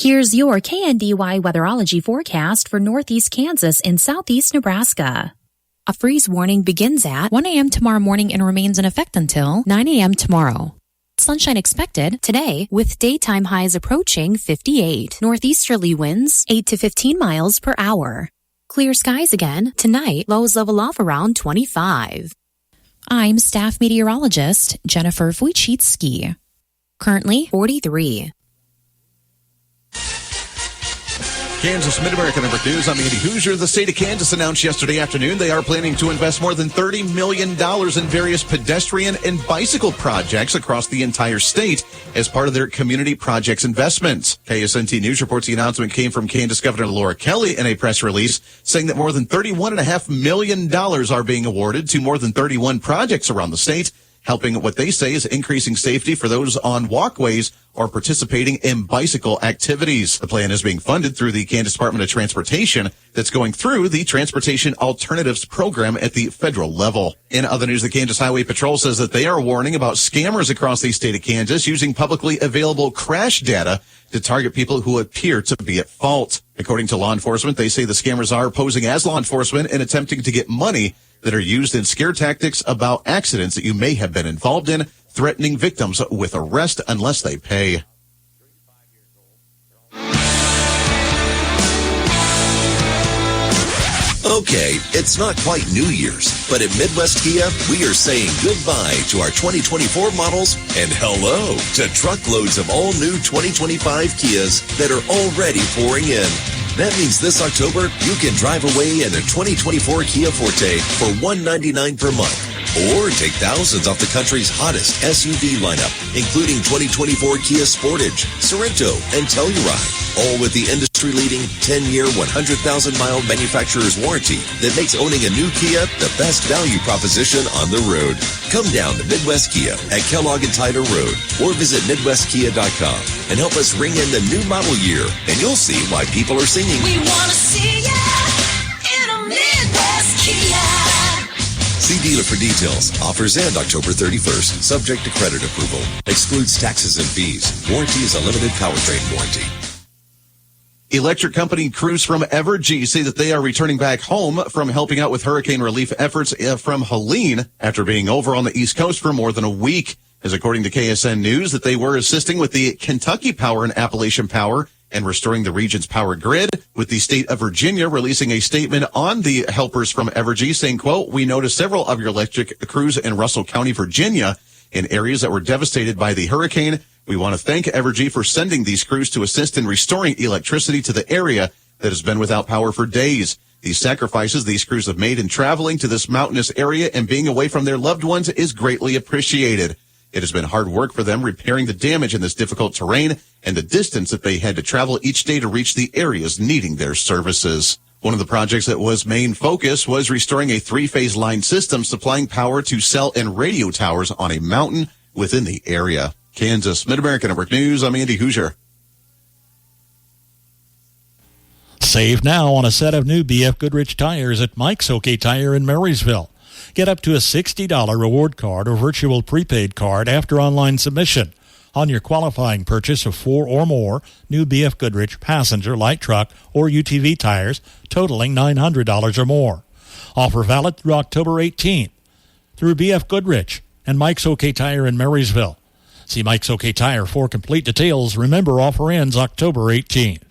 Here's your KNDY weatherology forecast for northeast Kansas and southeast Nebraska. A freeze warning begins at 1 a.m. tomorrow morning and remains in effect until 9 a.m. tomorrow. Sunshine expected today with daytime highs approaching 58. Northeasterly winds 8 to 15 miles per hour. Clear skies again tonight, lows level off around 25. I'm staff meteorologist Jennifer Wojcicki. Currently 43. Kansas Mid-America Network News. I'm Andy Hoosier. The state of Kansas announced yesterday afternoon they are planning to invest more than $30 million in various pedestrian and bicycle projects across the entire state as part of their community projects investments. KSNT News reports the announcement came from Kansas Governor Laura Kelly in a press release saying that more than $31.5 million are being awarded to more than 31 projects around the state, helping what they say is increasing safety for those on walkways or participating in bicycle activities. The plan is being funded through the Kansas Department of Transportation that's going through the Transportation Alternatives Program at the federal level. In other news, the Kansas Highway Patrol says that they are warning about scammers across the state of Kansas using publicly available crash data to target people who appear to be at fault. According to law enforcement, they say the scammers are posing as law enforcement and attempting to get money that are used in scare tactics about accidents that you may have been involved in, threatening victims with arrest unless they pay. Okay, it's not quite New Year's, but at Midwest Kia, we are saying goodbye to our 2024 models and hello to truckloads of all new 2025 Kias that are already pouring in. That means this October, you can drive away in a 2024 Kia Forte for $199 per month. Or take thousands off the country's hottest SUV lineup, including 2024 Kia Sportage, Sorento, and Telluride. All with the industry-leading 10-year, 100,000-mile manufacturer's warranty that makes owning a new Kia the best value proposition on the road. Come down to Midwest Kia at Kellogg and Tyler Road or visit MidwestKia.com and help us ring in the new model year, and you'll see why people are singing. We want to see ya in a Midwest Kia. See dealer for details. Offers end October 31st. Subject to credit approval. Excludes taxes and fees. Warranty is a limited powertrain warranty. Electric company crews from Evergy say that they are returning back home from helping out with hurricane relief efforts from Helene after being over on the East Coast for more than a week. As according to KSN News, that they were assisting with the Kentucky Power and Appalachian Power and restoring the region's power grid, with the state of Virginia releasing a statement on the helpers from Evergy saying, quote, "We noticed several of your electric crews in Russell County, Virginia, in areas that were devastated by the hurricane. We want to thank Evergy for sending these crews to assist in restoring electricity to the area that has been without power for days. These sacrifices these crews have made in traveling to this mountainous area and being away from their loved ones is greatly appreciated. It has been hard work for them repairing the damage in this difficult terrain and the distance that they had to travel each day to reach the areas needing their services." One of the projects that was main focus was restoring a three-phase line system supplying power to cell and radio towers on a mountain within the area. Kansas Mid-America Network News, I'm Andy Hoosier. Save now on a set of new BF Goodrich tires at Mike's OK Tire in Marysville. Get up to a $60 reward card or virtual prepaid card after online submission on your qualifying purchase of 4 or more new BF Goodrich passenger, light truck, or UTV tires totaling $900 or more. Offer valid through October 18th through BF Goodrich and Mike's OK Tire in Marysville. See Mike's OK Tire for complete details. Remember, offer ends October 18th.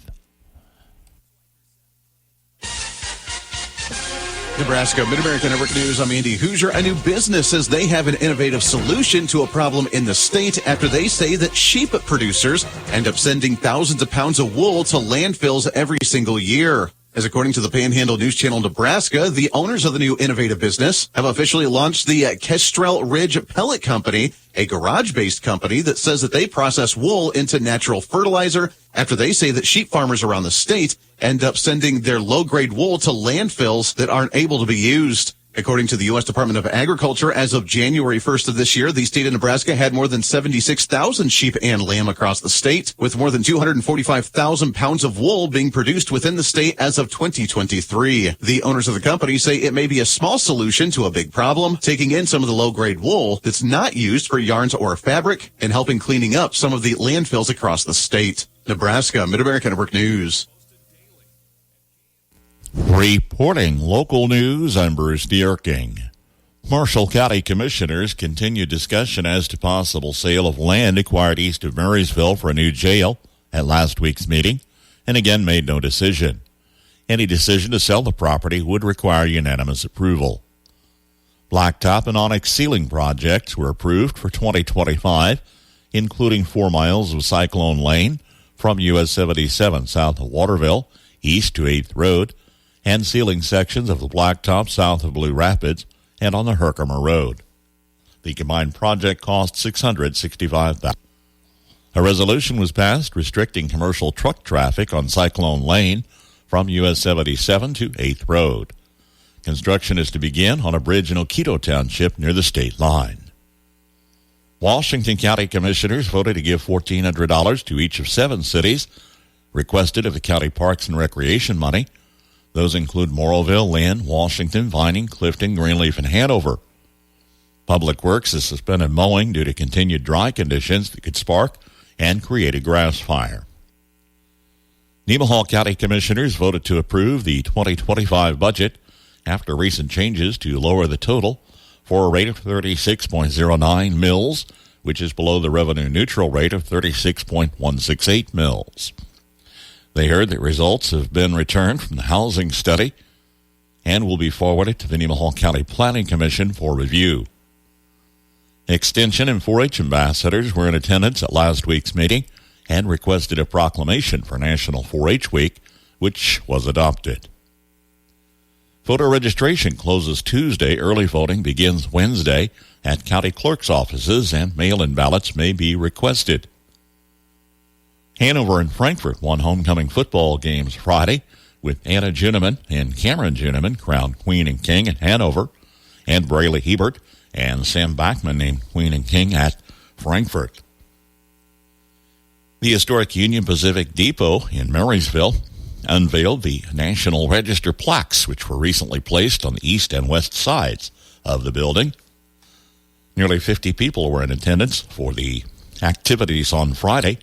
Nebraska Mid-America Network News, I'm Andy Hoosier. A new business says they have an innovative solution to a problem in the state after they say that sheep producers end up sending thousands of pounds of wool to landfills every single year. As according to the Panhandle News Channel Nebraska, the owners of the new innovative business have officially launched the Kestrel Ridge Pellet Company, a garage-based company that says that they process wool into natural fertilizer after they say that sheep farmers around the state end up sending their low-grade wool to landfills that aren't able to be used. According to the U.S. Department of Agriculture, as of January 1st of this year, the state of Nebraska had more than 76,000 sheep and lamb across the state, with more than 245,000 pounds of wool being produced within the state as of 2023. The owners of the company say it may be a small solution to a big problem, taking in some of the low-grade wool that's not used for yarns or fabric and helping cleaning up some of the landfills across the state. Nebraska, Mid-America Network News. Reporting local news, I'm Bruce Dierking. Marshall County Commissioners continue discussion as to possible sale of land acquired east of Marysville for a new jail at last week's meeting, and again made no decision. Any decision to sell the property would require unanimous approval. Blacktop and onyx ceiling projects were approved for 2025, including 4 miles of Cyclone Lane from US 77 south of Waterville, east to 8th Road, and sealing sections of the blacktop south of Blue Rapids and on the Herkimer Road. The combined project cost $665,000. A resolution was passed restricting commercial truck traffic on Cyclone Lane from US 77 to 8th Road. Construction is to begin on a bridge in Oquito Township near the state line. Washington County Commissioners voted to give $1,400 to each of 7 cities requested of the county parks and recreation money. Those include Morrowville, Lynn, Washington, Vining, Clifton, Greenleaf, and Hanover. Public Works has suspended mowing due to continued dry conditions that could spark and create a grass fire. Nemaha County Commissioners voted to approve the 2025 budget after recent changes to lower the total for a rate of 36.09 mils, which is below the revenue-neutral rate of 36.168 mils. They heard that results have been returned from the housing study and will be forwarded to the Nemaha County Planning Commission for review. Extension and 4-H ambassadors were in attendance at last week's meeting and requested a proclamation for National 4-H Week, which was adopted. Voter registration closes Tuesday. Early voting begins Wednesday at county clerk's offices, and mail-in ballots may be requested. Hanover and Frankfort won homecoming football games Friday, with Anna Juneman and Cameron Juneman crowned Queen and King in Hanover, and Braylee Hebert and Sam Bachman named Queen and King at Frankfort. The historic Union Pacific Depot in Marysville unveiled the National Register plaques, which were recently placed on the east and west sides of the building. Nearly 50 people were in attendance for the activities on Friday,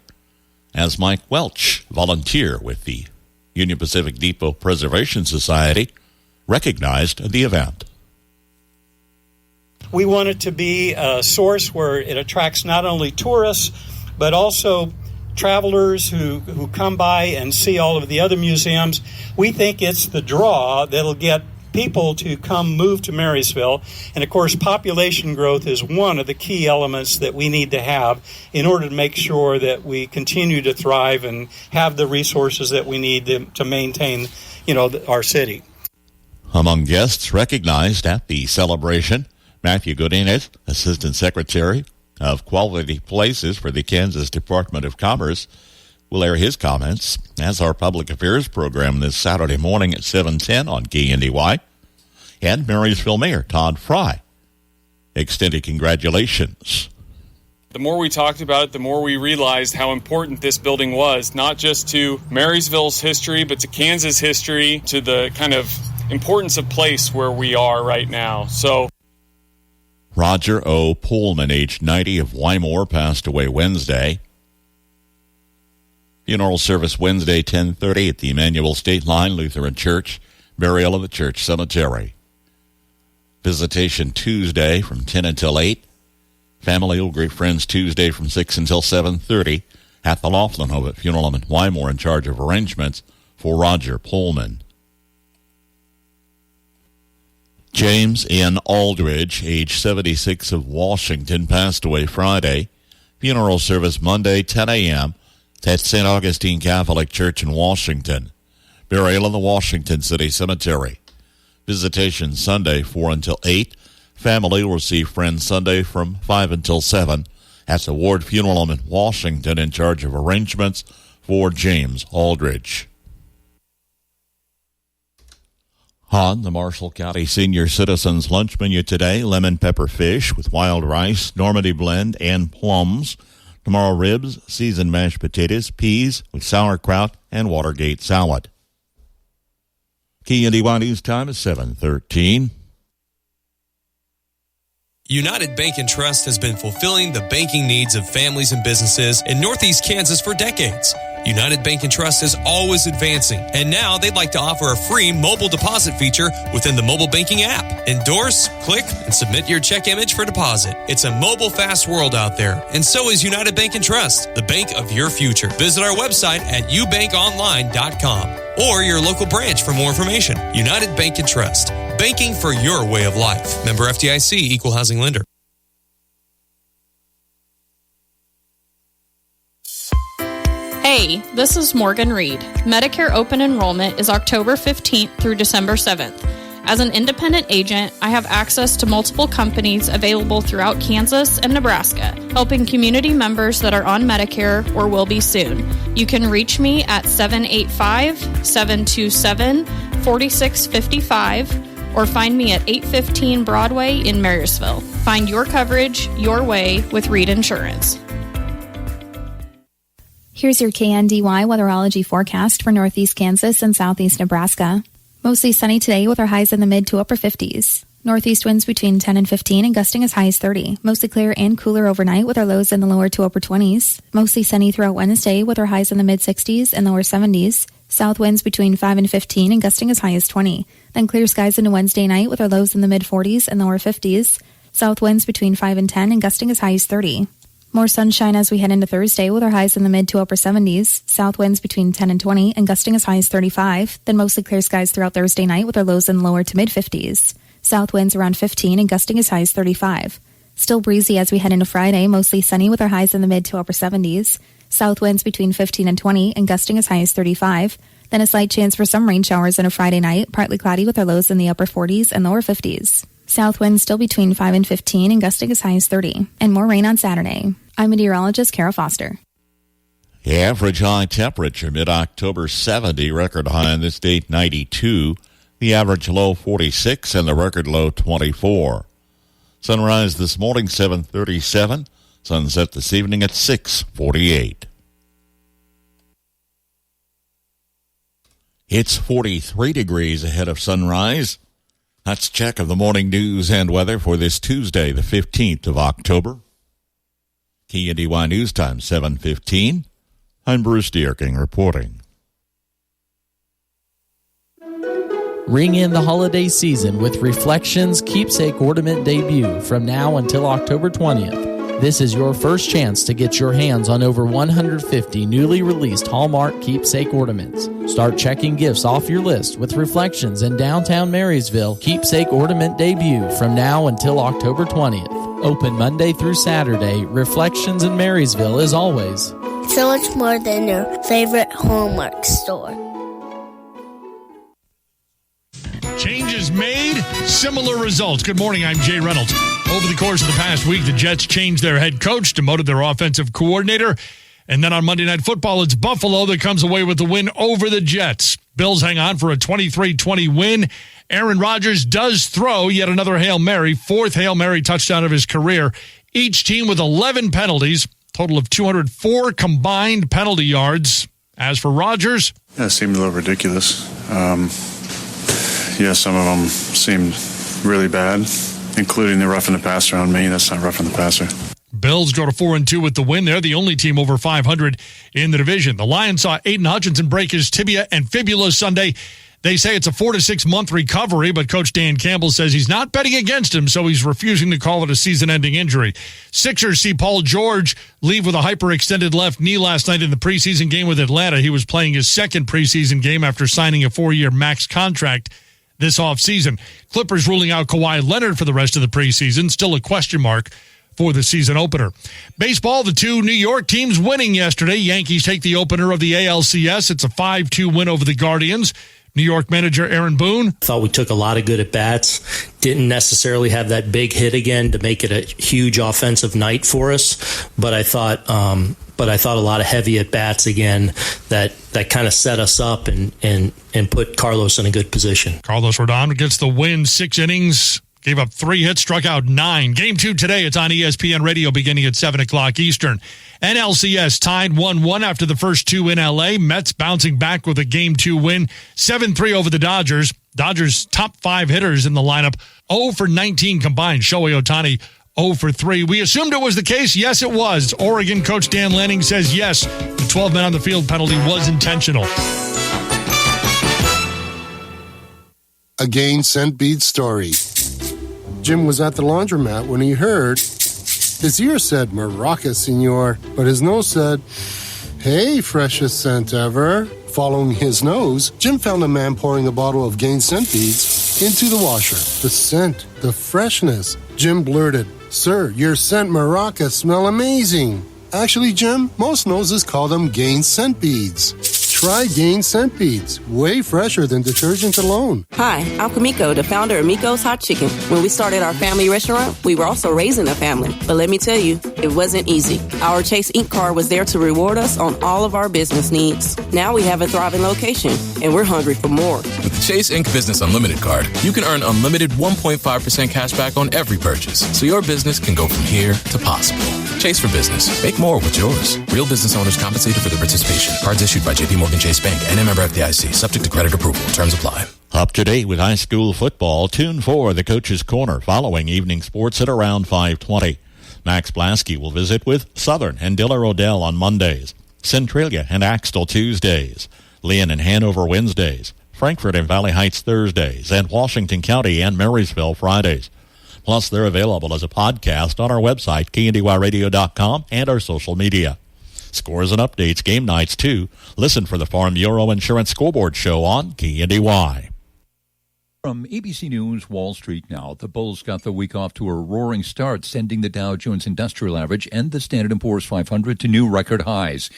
as Mike Welch, volunteer with the Union Pacific Depot Preservation Society, recognized the event. We want it to be a source where it attracts not only tourists, but also travelers who come by and see all of the other museums. We think it's the draw that'll get people to move to Marysville. And of course, population growth is one of the key elements that we need to have in order to make sure that we continue to thrive and have the resources that we need to maintain, our city. Among guests recognized at the celebration, Matthew Godinez, Assistant Secretary of Quality Places for the Kansas Department of Commerce, will air his comments as our public affairs program this Saturday morning at 7:10 on KNDY. And Marysville Mayor Todd Fry extended congratulations. The more we talked about it, the more we realized how important this building was, not just to Marysville's history, but to Kansas history, to the kind of importance of place where we are right now. So, Roger O. Pullman, age 90, of Wymore, passed away Wednesday. Funeral service Wednesday, 10:30 at the Emmanuel State Line Lutheran Church, burial in the church cemetery. Visitation Tuesday from 10 until 8. Family will greet friends Tuesday from 6 until 7:30 at the Laughlin home at Funeral Home in Wymore, in charge of arrangements for Roger Pullman. James N. Aldridge, age 76, of Washington, passed away Friday. Funeral service Monday, 10 a.m. at St. Augustine Catholic Church in Washington. Burial in the Washington City Cemetery. Visitation Sunday, 4 until 8. Family will receive friends Sunday from 5 until 7 at the Ward Funeral Home in Washington, in charge of arrangements for James Aldridge. On the Marshall County Senior Citizens Lunch Menu today, lemon pepper fish with wild rice, Normandy blend, and plums. Tomorrow, ribs, seasoned mashed potatoes, peas with sauerkraut, and Watergate salad. KNDY News Time is 7:13. United Bank and Trust has been fulfilling the banking needs of families and businesses in Northeast Kansas for decades. United Bank and Trust is always advancing, and now they'd like to offer a free mobile deposit feature within the mobile banking app. Endorse, click, and submit your check image for deposit. It's a mobile fast world out there, and so is United Bank and Trust, the bank of your future. Visit our website at ubankonline.com or your local branch for more information. United Bank and Trust, banking for your way of life. Member FDIC, Equal Housing Lender. Hey, this is Morgan Reed. Medicare open enrollment is October 15th through December 7th. As an independent agent, I have access to multiple companies available throughout Kansas and Nebraska, helping community members that are on Medicare or will be soon. You can reach me at 785-727-4655 or find me at 815 Broadway in Marysville. Find your coverage your way with Reed Insurance. Here's your KNDY weatherology forecast for northeast Kansas and southeast Nebraska. Mostly sunny today with our highs in the mid to upper 50s. Northeast winds between 10 and 15 and gusting as high as 30. Mostly clear and cooler overnight with our lows in the lower to upper 20s. Mostly sunny throughout Wednesday with our highs in the mid 60s and lower 70s. South winds between 5 and 15 and gusting as high as 20. Then clear skies into Wednesday night with our lows in the mid 40s and lower 50s. South winds between 5 and 10 and gusting as high as 30. More sunshine as we head into Thursday with our highs in the mid to upper 70s, south winds between 10 and 20, and gusting as high as 35, then mostly clear skies throughout Thursday night with our lows in the lower to mid 50s. South winds around 15 and gusting as high as 35. Still breezy as we head into Friday, mostly sunny with our highs in the mid to upper 70s, south winds between 15 and 20, and gusting as high as 35, then a slight chance for some rain showers on a Friday night, partly cloudy with our lows in the upper 40s and lower 50s. South winds still between 5 and 15 and gusting as high as 30, and more rain on Saturday. I'm meteorologist Kara Foster. The average high temperature mid-October 70, record high on this date 92. The average low 46 and the record low 24. Sunrise this morning 7:37. Sunset this evening at 6:48. It's 43 degrees ahead of sunrise. That's a check of the morning news and weather for this Tuesday, the 15th of October. KNDY News Time, 7:15. I'm Bruce Dierking reporting. Ring in the holiday season with Reflections Keepsake Ornament debut from now until October 20th. This is your first chance to get your hands on over 150 newly released Hallmark keepsake ornaments. Start checking gifts off your list with Reflections in downtown Marysville Keepsake Ornament debut from now until October 20th. Open Monday through Saturday, Reflections in Marysville is always so much more than your favorite Hallmark store. Changes made, similar results. Good morning, I'm Jay Reynolds. Over the course of the past week, the Jets changed their head coach, demoted their offensive coordinator, and then on Monday Night Football, it's Buffalo that comes away with the win over the Jets. Bills hang on for a 23-20 win. Aaron Rodgers does throw yet another Hail Mary, fourth Hail Mary touchdown of his career. Each team with 11 penalties, total of 204 combined penalty yards. As for Rodgers, it seemed a little ridiculous. Some of them seemed really bad, including the roughing the passer on me. That's not roughing the passer. Bills go to 4-2 with the win. They're the only team over 500 in the division. The Lions saw Aiden Hutchinson break his tibia and fibula Sunday. They say it's a 4 to 6 month recovery, but Coach Dan Campbell says he's not betting against him, so he's refusing to call it a season-ending injury. Sixers see Paul George leave with a hyperextended left knee last night in the preseason game with Atlanta. He was playing his second preseason game after signing a 4-year max contract this offseason. Clippers ruling out Kawhi Leonard for the rest of the preseason, still a question mark for the season opener. Baseball, the two New York teams winning yesterday. Yankees take the opener of the ALCS. It's a 5-2 win over the Guardians. New York manager Aaron Boone. Thought we took a lot of good at-bats. Didn't necessarily have that big hit again to make it a huge offensive night for us. But I thought a lot of heavy at-bats again that kind of set us up and put Carlos in a good position. Carlos Rodon gets the win, 6 innings. Gave up 3 hits, struck out 9. Game 2 today. It's on ESPN Radio beginning at 7 o'clock Eastern. NLCS tied 1-1 after the first 2 in L.A. Mets bouncing back with a Game 2 win, 7-3 over the Dodgers. Dodgers' top 5 hitters in the lineup, 0 for 19 combined. Shohei Ohtani, 0 for 3. We assumed it was the case. Yes, it was. Oregon coach Dan Lanning says yes, the 12 men on the field penalty was intentional. A Gain Scent Bead story. Jim was at the laundromat when he heard his ear said, "Maraca, senor," but his nose said, "Hey, freshest scent ever." Following his nose, Jim found a man pouring a bottle of Gain Scent Beads into the washer. The scent, the freshness. Jim blurted, "Sir, your scent Maraca smell amazing." Actually, Jim, most noses call them Gain Scent Beads. Try Gain Scent Beads, way fresher than detergent alone. Hi, I'm Kamiko, the founder of Miko's Hot Chicken. When we started our family restaurant, we were also raising a family. But let me tell you, it wasn't easy. Our Chase Ink card was there to reward us on all of our business needs. Now we have a thriving location, and we're hungry for more. With the Chase Ink Business Unlimited card, you can earn unlimited 1.5% cash back on every purchase, so your business can go from here to possible. Chase for business. Make more with yours. Real business owners compensated for their participation. Cards issued by J.P. Morgan Chase Bank and a member FDIC. Subject to credit approval. Terms apply. Up to date with high school football. Tune for the Coach's Corner following evening sports at around 5:20. Max Blasky will visit with Southern and Diller Odell on Mondays, Centralia and Axtell Tuesdays, Lynn and Hanover Wednesdays, Frankfort and Valley Heights Thursdays, and Washington County and Marysville Fridays. Plus, they're available as a podcast on our website, KNDYradio.com, and our social media. Scores and updates, game nights, too. Listen for the Farm Bureau Insurance Scoreboard Show on KNDY. From ABC News, Wall Street now. The Bulls got the week off to a roaring start, sending the Dow Jones Industrial Average and the Standard & Poor's 500 to new record highs.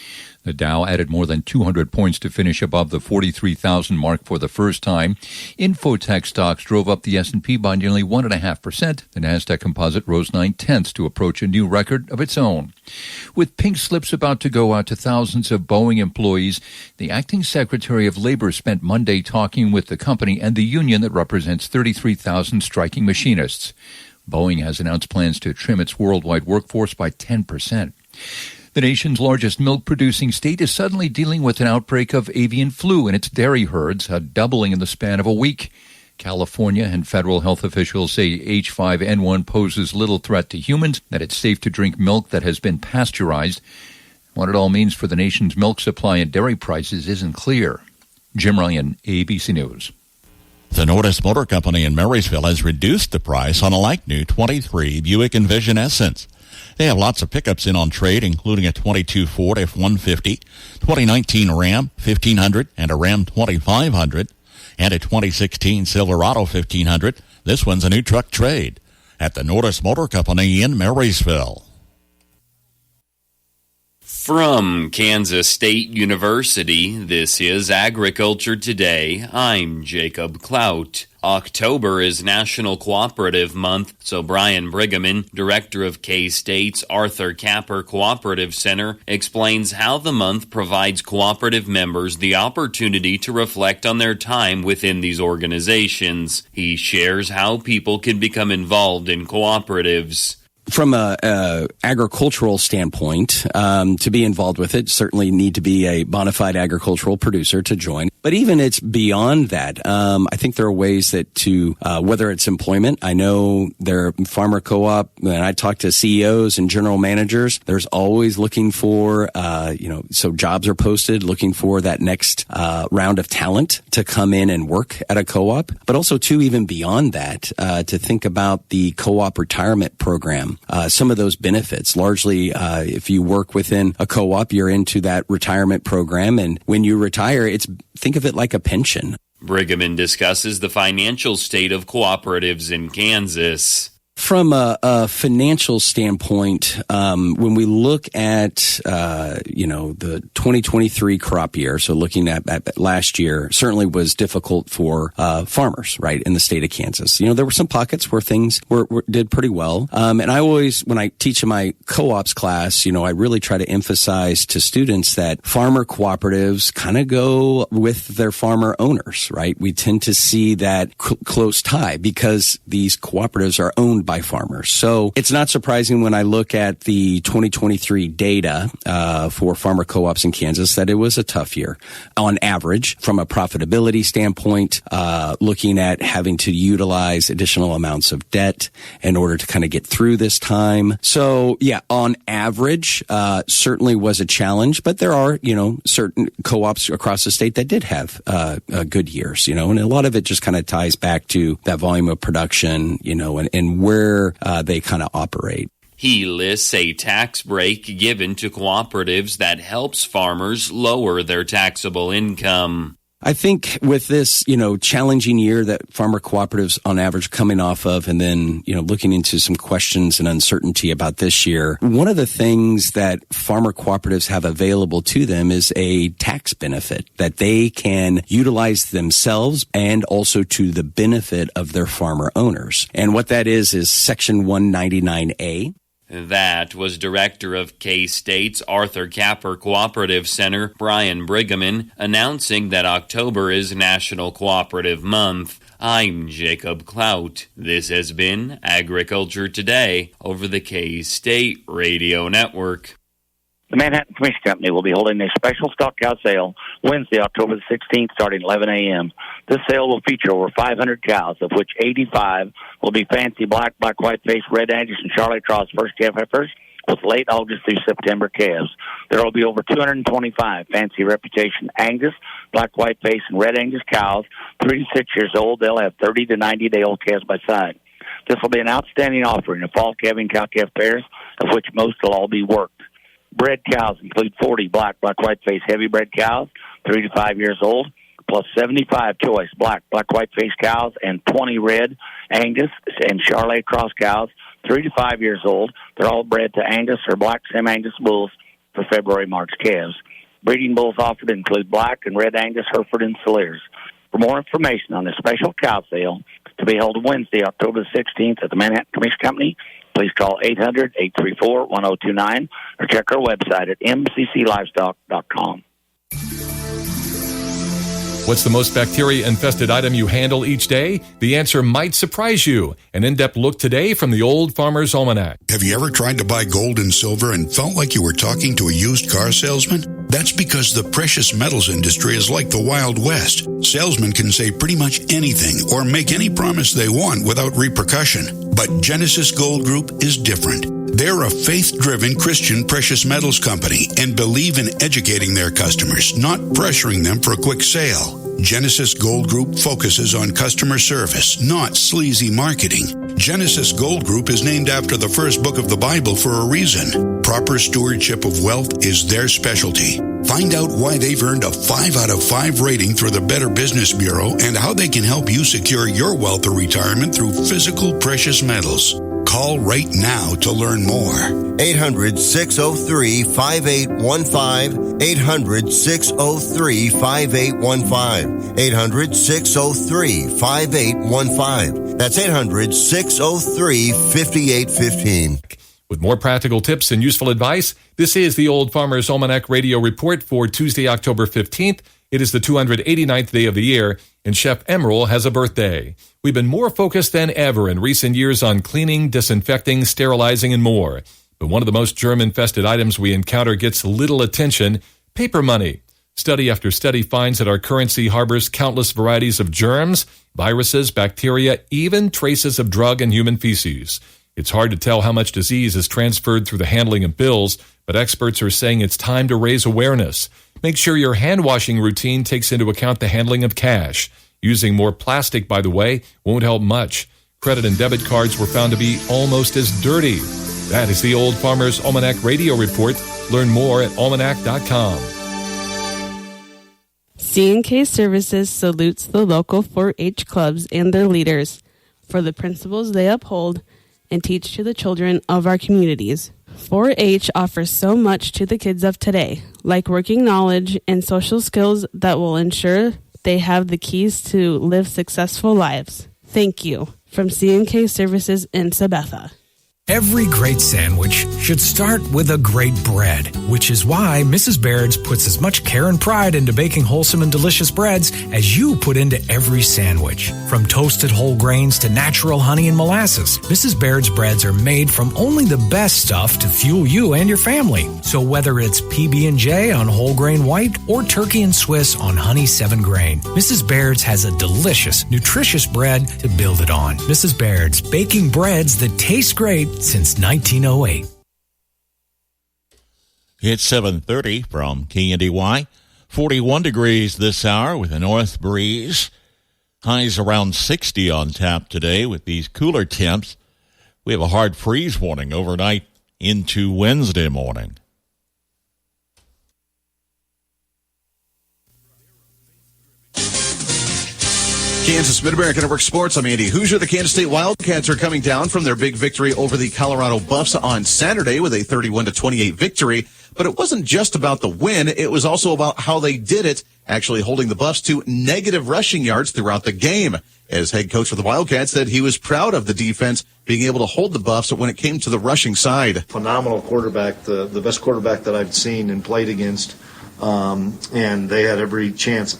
The Dow added more than 200 points to finish above the 43,000 mark for the first time. Infotech stocks drove up the S&P by nearly 1.5%. The Nasdaq Composite rose 0.9 to approach a new record of its own. With pink slips about to go out to thousands of Boeing employees, the acting Secretary of Labor spent Monday talking with the company and the union that represents 33,000 striking machinists. Boeing has announced plans to trim its worldwide workforce by 10%. The nation's largest milk-producing state is suddenly dealing with an outbreak of avian flu in its dairy herds, a doubling in the span of a week. California and federal health officials say H5N1 poses little threat to humans, that it's safe to drink milk that has been pasteurized. What it all means for the nation's milk supply and dairy prices isn't clear. Jim Ryan, ABC News. The Nordis Motor Company in Marysville has reduced the price on a like-new 23 Buick Envision Essence. They have lots of pickups in on trade, including a 22 Ford F-150, 2019 Ram 1500 and a Ram 2500, and a 2016 Silverado 1500. This one's a new truck trade at the Nordis Motor Company in Marysville. From Kansas State University, this is Agriculture Today. I'm Jacob Clout. October is National Cooperative Month, so Brian Brigham, director of K-State's Arthur Capper Cooperative Center, explains how the month provides cooperative members the opportunity to reflect on their time within these organizations. He shares how people can become involved in cooperatives. From a agricultural standpoint, to be involved with it, certainly need to be a bona fide agricultural producer to join. But even it's beyond that. I think there are ways that whether it's employment, I know there are farmer co-op, and I talk to CEOs and general managers. There's always looking for, so jobs are posted, looking for that next round of talent to come in and work at a co-op. But also, too, even beyond that, to think about the co-op retirement program. Some of those benefits, largely if you work within a co-op, you're into that retirement program. And when you retire, think of it like a pension. Brigham discusses the financial state of cooperatives in Kansas. From a financial standpoint, when we look at, the 2023 crop year, so looking at last year, certainly was difficult for farmers, right, in the state of Kansas. There were some pockets where things did pretty well. And I always, when I teach in my co-ops class, I really try to emphasize to students that farmer cooperatives kind of go with their farmer owners, right? We tend to see that close tie because these cooperatives are owned by farmers. So it's not surprising when I look at the 2023 data for farmer co-ops in Kansas that it was a tough year on average from a profitability standpoint, looking at having to utilize additional amounts of debt in order to kind of get through this time. So yeah, on average, certainly was a challenge, but there are, certain co-ops across the state that did have good years, and a lot of it just kind of ties back to that volume of production, and where they kind of operate. He lists a tax break given to cooperatives that helps farmers lower their taxable income. I think with this, challenging year that farmer cooperatives on average coming off of, and then, looking into some questions and uncertainty about this year, one of the things that farmer cooperatives have available to them is a tax benefit that they can utilize themselves and also to the benefit of their farmer owners. And what that is Section 199A. That was Director of K-State's Arthur Capper Cooperative Center, Brian Brigham, announcing that October is National Cooperative Month. I'm Jacob Clout. This has been Agriculture Today over the K-State Radio Network. The Manhattan Commission Company will be holding a special stock cow sale Wednesday, October the 16th, starting 11 a.m. This sale will feature over 500 cows, of which 85 will be fancy black, white-faced, red Angus, and Charlotte Cross first calf heifers with late August through September calves. There will be over 225 fancy reputation Angus, black, white-faced, and red Angus cows, 3 to 6 years old. They'll have 30 to 90-day-old calves by side. This will be an outstanding offering of fall calving cow-calf pairs, of which most will all be worked. Bred cows include 40 black, white-faced, heavy bred cows, 3 to 5 years old, plus 75 choice black, white-faced cows, and 20 red Angus and Charolais cross cows, 3 to 5 years old. They're all bred to Angus or black Sem-Angus bulls for February-March calves. Breeding bulls offered include black and red Angus, Hereford, and Salers. For more information on this special cow sale to be held Wednesday, October 16th at the Manhattan Commission Company, please call 800-834-1029 or check our website at mcclivestock.com. What's the most bacteria-infested item you handle each day? The answer might surprise you. An in-depth look today from the Old Farmer's Almanac. Have you ever tried to buy gold and silver and felt like you were talking to a used car salesman? That's because the precious metals industry is like the Wild West. Salesmen can say pretty much anything or make any promise they want without repercussion. But Genesis Gold Group is different. They're a faith-driven Christian precious metals company and believe in educating their customers, not pressuring them for a quick sale. Genesis Gold Group focuses on customer service, not sleazy marketing. Genesis Gold Group is named after the first book of the Bible for a reason. Proper stewardship of wealth is their specialty. Find out why they've earned a 5 out of 5 rating through the Better Business Bureau and how they can help you secure your wealth or retirement through physical precious metals. Call right now to learn more. 800-603-5815. 800-603-5815. 800-603-5815. That's 800-603-5815. With more practical tips and useful advice, this is the Old Farmer's Almanac Radio Report for Tuesday, October 15th. It is the 289th day of the year, and Chef Emerald has a birthday. We've been more focused than ever in recent years on cleaning, disinfecting, sterilizing, and more. But one of the most germ-infested items we encounter gets little attention: paper money. Study after study finds that our currency harbors countless varieties of germs, viruses, bacteria, even traces of drug and human feces. It's hard to tell how much disease is transferred through the handling of bills, but experts are saying it's time to raise awareness. Make sure your hand-washing routine takes into account the handling of cash. Using more plastic, by the way, won't help much. Credit and debit cards were found to be almost as dirty. That is the Old Farmer's Almanac Radio Report. Learn more at almanac.com. C&K Services salutes the local 4-H clubs and their leaders for the principles they uphold and teach to the children of our communities. 4-H offers so much to the kids of today, like working knowledge and social skills that will ensure they have the keys to live successful lives. Thank you. From C&K Services in Sabetha. Every great sandwich should start with a great bread, which is why Mrs. Baird's puts as much care and pride into baking wholesome and delicious breads as you put into every sandwich. From toasted whole grains to natural honey and molasses, Mrs. Baird's breads are made from only the best stuff to fuel you and your family. So whether it's PB&J on whole grain white or turkey and Swiss on honey 7 grain, Mrs. Baird's has a delicious, nutritious bread to build it on. Mrs. Baird's, baking breads that taste great since 1908. It's 7:30 from KNDY. 41 degrees this hour with a north breeze. Highs around 60 on tap today with these cooler temps. We have a hard freeze warning overnight into Wednesday morning. Kansas Mid-America Network Sports. I'm Andy Hoosier. The Kansas State Wildcats are coming down from their big victory over the Colorado Buffs on Saturday with a 31-28 victory. But it wasn't just about the win. It was also about how they did it, actually holding the Buffs to negative rushing yards throughout the game. As head coach for the Wildcats said he was proud of the defense being able to hold the Buffs when it came to the rushing side. Phenomenal quarterback, the best quarterback that I've seen and played against. And they had every chance.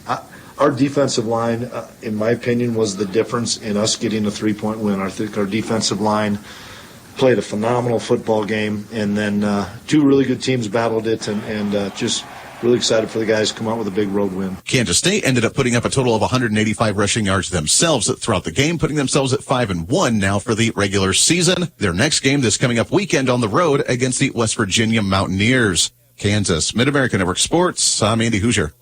Our defensive line, in my opinion, was the difference in us getting a 3-point win. I think our defensive line played a phenomenal football game, and then two really good teams battled it, and just really excited for the guys to come out with a big road win. Kansas State ended up putting up a total of 185 rushing yards themselves throughout the game, putting themselves at 5-1 now for the regular season. Their next game this coming up weekend on the road against the West Virginia Mountaineers. Kansas Mid-America Network Sports, I'm Andy Hoosier.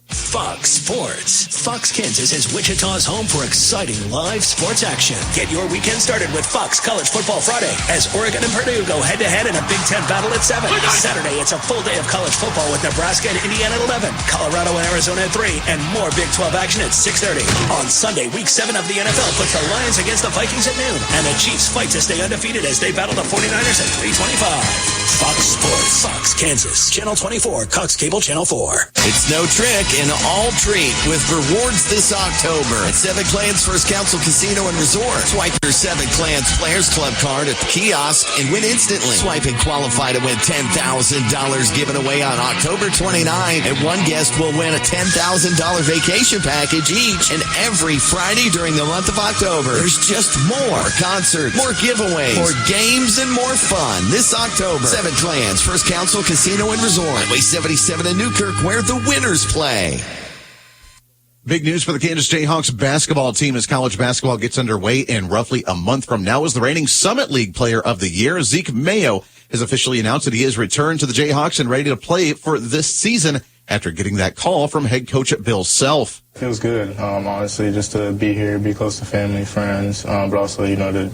Fox Sports. Fox Kansas is Wichita's home for exciting live sports action. Get your weekend started with Fox College Football Friday as Oregon and Purdue go head-to-head in a Big Ten battle at 7. Saturday, it's a full day of college football with Nebraska and Indiana at 11, Colorado and Arizona at 3, and more Big 12 action at 6:30. On Sunday, Week 7 of the NFL puts the Lions against the Vikings at noon, and the Chiefs fight to stay undefeated as they battle the 49ers at 3:25. Fox Sports. Fox Kansas. Channel 24. Cox Cable Channel 4. It's no trick and all treat with rewards this October at 7 Clans First Council Casino and Resort. Swipe your 7 Clans Players Club card at the kiosk and win instantly. Swipe and qualify to win $10,000 given away on October 29, and one guest will win a $10,000 vacation package each. And every Friday during the month of October, there's just more concerts, more giveaways, more games, and more fun this October. 7 Clans First Council Casino and Resort. Highway 77 in Newkirk, where the winners play. Big news for the Kansas Jayhawks basketball team as college basketball gets underway in roughly a month from now. As the reigning Summit League Player of the Year, Zeke Mayo has officially announced that he has returned to the Jayhawks and ready to play for this season after getting that call from head coach Bill Self. Feels good, honestly, just to be here, be close to family, friends, but also, to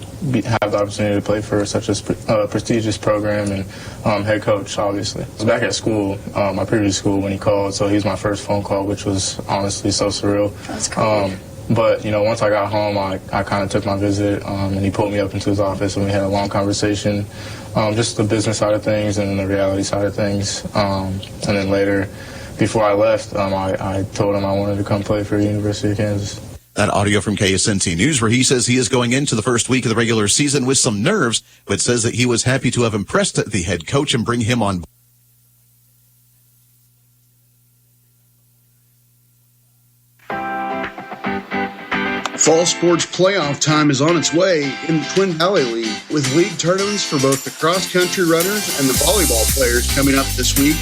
have the opportunity to play for such a prestigious program and head coach, obviously. I was back at school, my previous school, when he called, so he was my first phone call, which was honestly so surreal. That's great. But, once I got home, I kind of took my visit, and he pulled me up into his office, and we had a long conversation, just the business side of things and the reality side of things, and then later, before I left, I told him I wanted to come play for the University of Kansas. That audio from KSNC News where he says he is going into the first week of the regular season with some nerves, but says that he was happy to have impressed the head coach and bring him on. Fall sports playoff time is on its way in the Twin Valley League, with league tournaments for both the cross-country runners and the volleyball players coming up this week,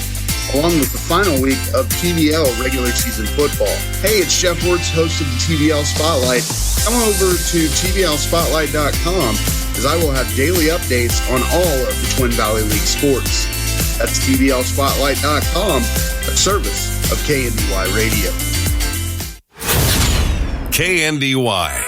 along with the final week of TVL regular season football. Hey, it's Jeff Wertz, host of the TVL Spotlight. Come over to tvlspotlight.com as I will have daily updates on all of the Twin Valley League sports. That's tvlspotlight.com, a service of KNDY Radio. KNDY.